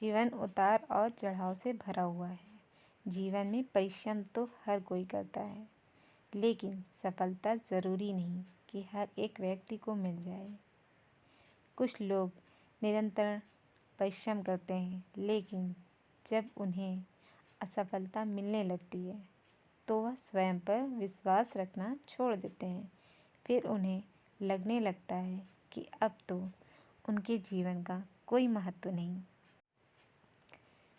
जीवन उतार और चढ़ाव से भरा हुआ है। जीवन में परिश्रम तो हर कोई करता है, लेकिन सफलता ज़रूरी नहीं कि हर एक व्यक्ति को मिल जाए। कुछ लोग निरंतर परिश्रम करते हैं, लेकिन जब उन्हें असफलता मिलने लगती है तो वह स्वयं पर विश्वास रखना छोड़ देते हैं। फिर उन्हें लगने लगता है कि अब तो उनके जीवन का कोई महत्व नहीं।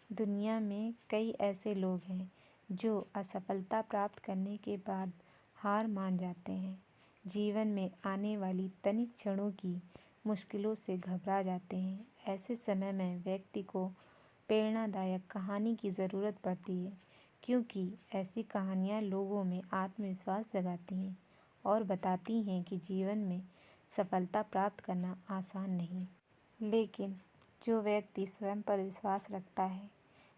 दुनिया में कई ऐसे लोग हैं जो असफलता प्राप्त करने के बाद हार मान जाते हैं। जीवन में आने वाली तनिक क्षणों की मुश्किलों से घबरा जाते हैं। ऐसे समय में व्यक्ति को प्रेरणादायक कहानी की ज़रूरत पड़ती है, क्योंकि ऐसी कहानियाँ लोगों में आत्मविश्वास जगाती हैं और बताती हैं कि जीवन में सफलता प्राप्त करना आसान नहीं, लेकिन जो व्यक्ति स्वयं पर विश्वास रखता है,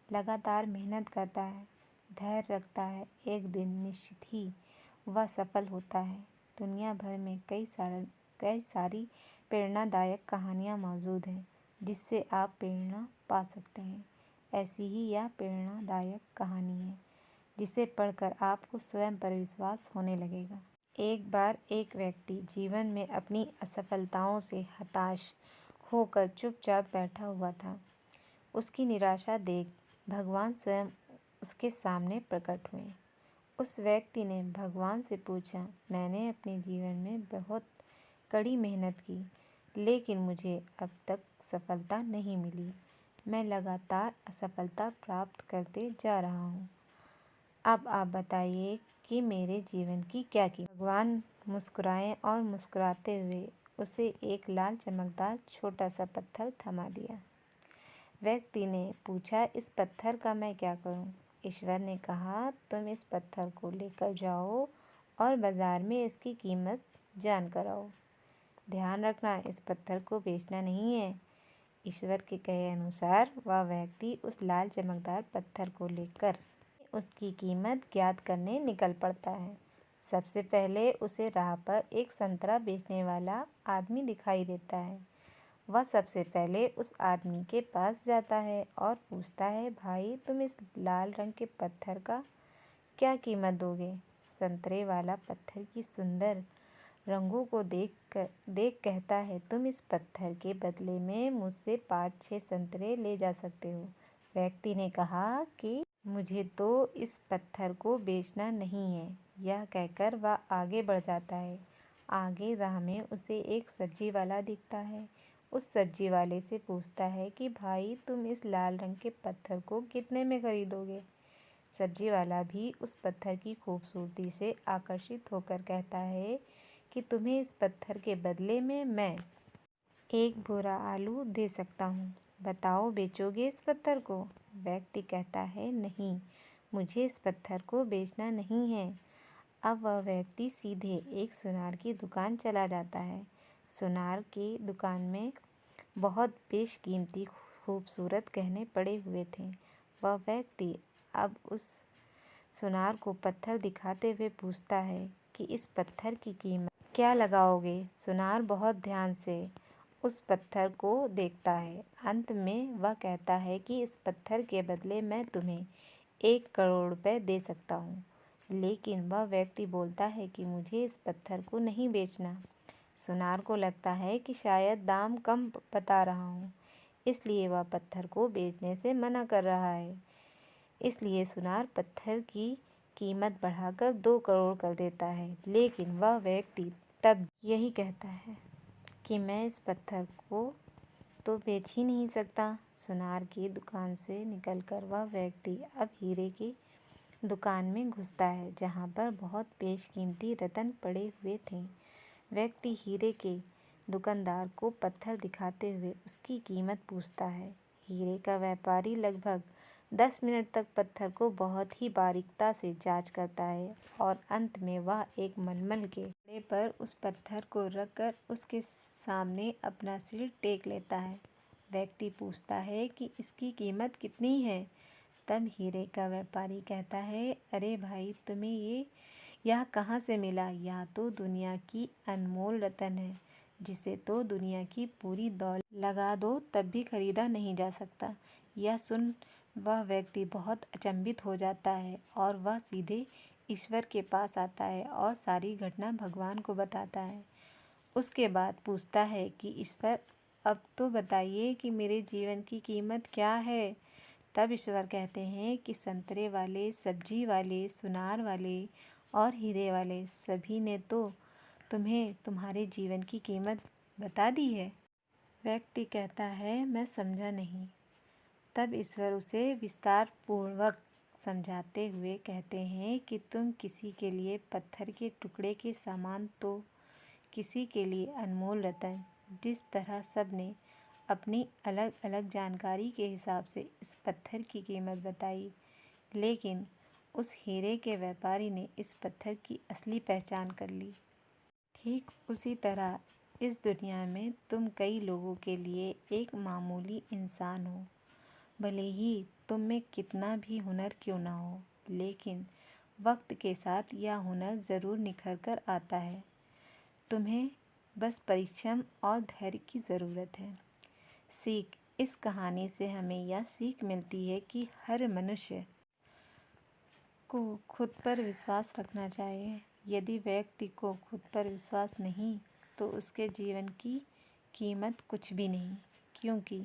लगातार मेहनत करता है, धैर्य रखता है, एक दिन निश्चित ही वह सफल होता है। दुनिया भर में कई सारी प्रेरणादायक कहानियाँ मौजूद हैं जिससे आप प्रेरणा पा सकते हैं। ऐसी ही यह प्रेरणादायक कहानी है जिसे पढ़कर आपको स्वयं पर विश्वास होने लगेगा। एक बार एक व्यक्ति जीवन में अपनी असफलताओं से हताश होकर चुपचाप बैठा हुआ था। उसकी निराशा देख भगवान स्वयं उसके सामने प्रकट हुए। उस व्यक्ति ने भगवान से पूछा, मैंने अपने जीवन में बहुत कड़ी मेहनत की, लेकिन मुझे अब तक सफलता नहीं मिली। मैं लगातार असफलता प्राप्त करते जा रहा हूँ। अब आप बताइए कि मेरे जीवन की क्या कीमत। भगवान मुस्कुराए और मुस्कुराते हुए उसे एक लाल चमकदार छोटा सा पत्थर थमा दिया। व्यक्ति ने पूछा, इस पत्थर का मैं क्या करूं? ईश्वर ने कहा, तुम इस पत्थर को लेकर जाओ और बाजार में इसकी कीमत जान कर आओ। ध्यान रखना, इस पत्थर को बेचना नहीं है। ईश्वर के कहे अनुसार वह व्यक्ति उस लाल चमकदार पत्थर को लेकर उसकी कीमत ज्ञात करने निकल पड़ता है। सबसे पहले उसे राह पर एक संतरा बेचने वाला आदमी दिखाई देता है। वह सबसे पहले उस आदमी के पास जाता है और पूछता है, भाई तुम इस लाल रंग के पत्थर का क्या कीमत दोगे? संतरे वाला पत्थर की सुंदर रंगों को देख कहता है, तुम इस पत्थर के बदले में मुझसे 5-6 संतरे ले जा सकते हो। व्यक्ति ने कहा कि मुझे तो इस पत्थर को बेचना नहीं है। यह कहकर वह आगे बढ़ जाता है। आगे राह में उसे एक सब्जी वाला दिखता है। उस सब्जी वाले से पूछता है कि भाई तुम इस लाल रंग के पत्थर को कितने में खरीदोगे? सब्जी वाला भी उस पत्थर की खूबसूरती से आकर्षित होकर कहता है कि तुम्हें इस पत्थर के बदले में मैं एक बोरा आलू दे सकता हूँ। बताओ, बेचोगे इस पत्थर को? व्यक्ति कहता है, नहीं, मुझे इस पत्थर को बेचना नहीं है। अब वह व्यक्ति सीधे एक सुनार की दुकान चला जाता है। सुनार की दुकान में बहुत बेशकीमती खूबसूरत गहने पड़े हुए थे। वह व्यक्ति अब उस सुनार को पत्थर दिखाते हुए पूछता है कि इस पत्थर की कीमत क्या लगाओगे? सुनार बहुत ध्यान से उस पत्थर को देखता है। अंत में वह कहता है कि इस पत्थर के बदले मैं तुम्हें 1 करोड़ रुपए दे सकता हूँ। लेकिन वह व्यक्ति बोलता है कि मुझे इस पत्थर को नहीं बेचना। सुनार को लगता है कि शायद दाम कम बता रहा हूँ, इसलिए वह पत्थर को बेचने से मना कर रहा है। इसलिए सुनार पत्थर की कीमत बढ़ाकर 2 करोड़ कर देता है। लेकिन वह व्यक्ति तब यही कहता है कि मैं इस पत्थर को तो बेच ही नहीं सकता। सुनार की दुकान से निकलकर वह व्यक्ति अब हीरे की दुकान में घुसता है, जहाँ पर बहुत बेशकीमती रत्न पड़े हुए थे। व्यक्ति हीरे के दुकानदार को पत्थर दिखाते हुए उसकी कीमत पूछता है। हीरे का व्यापारी लगभग 10 मिनट तक पत्थर को बहुत ही बारीकता से जांच करता है और अंत में वह एक मलमल के घड़े पर उस पत्थर को रखकर उसके सामने अपना सिर टेक लेता है। व्यक्ति पूछता है कि इसकी कीमत कितनी है? तब हीरे का व्यापारी कहता है, अरे भाई, तुम्हें यह कहाँ से मिला? यह तो दुनिया की अनमोल रत्न है, जिसे तो दुनिया की पूरी दौलत लगा दो तब भी खरीदा नहीं जा सकता। यह सुन वह व्यक्ति बहुत अचंभित हो जाता है और वह सीधे ईश्वर के पास आता है और सारी घटना भगवान को बताता है। उसके बाद पूछता है कि ईश्वर, अब तो बताइए कि मेरे जीवन की कीमत क्या है। तब ईश्वर कहते हैं कि संतरे वाले, सब्जी वाले, सुनार वाले और हीरे वाले सभी ने तो तुम्हें तुम्हारे जीवन की कीमत बता दी है। व्यक्ति कहता है, मैं समझा नहीं। तब ईश्वर उसे विस्तार पूर्वक समझाते हुए कहते हैं कि तुम किसी के लिए पत्थर के टुकड़े के समान, तो किसी के लिए अनमोल रतन। जिस तरह सब ने अपनी अलग अलग जानकारी के हिसाब से इस पत्थर की कीमत बताई, लेकिन उस हीरे के व्यापारी ने इस पत्थर की असली पहचान कर ली। ठीक उसी तरह इस दुनिया में तुम कई लोगों के लिए एक मामूली इंसान हो। भले ही तुम में कितना भी हुनर क्यों ना हो, लेकिन वक्त के साथ यह हुनर ज़रूर निखर कर आता है। तुम्हें बस परिश्रम और धैर्य की ज़रूरत है। सीख, इस कहानी से हमें यह सीख मिलती है कि हर मनुष्य को खुद पर विश्वास रखना चाहिए। यदि व्यक्ति को खुद पर विश्वास नहीं, तो उसके जीवन की कीमत कुछ भी नहीं, क्योंकि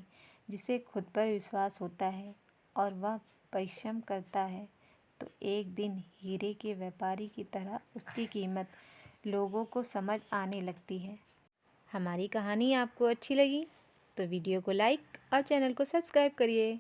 जिसे खुद पर विश्वास होता है और वह परिश्रम करता है, तो एक दिन हीरे के व्यापारी की तरह उसकी कीमत लोगों को समझ आने लगती है। हमारी कहानी आपको अच्छी लगी तो वीडियो को लाइक और चैनल को सब्सक्राइब करिए।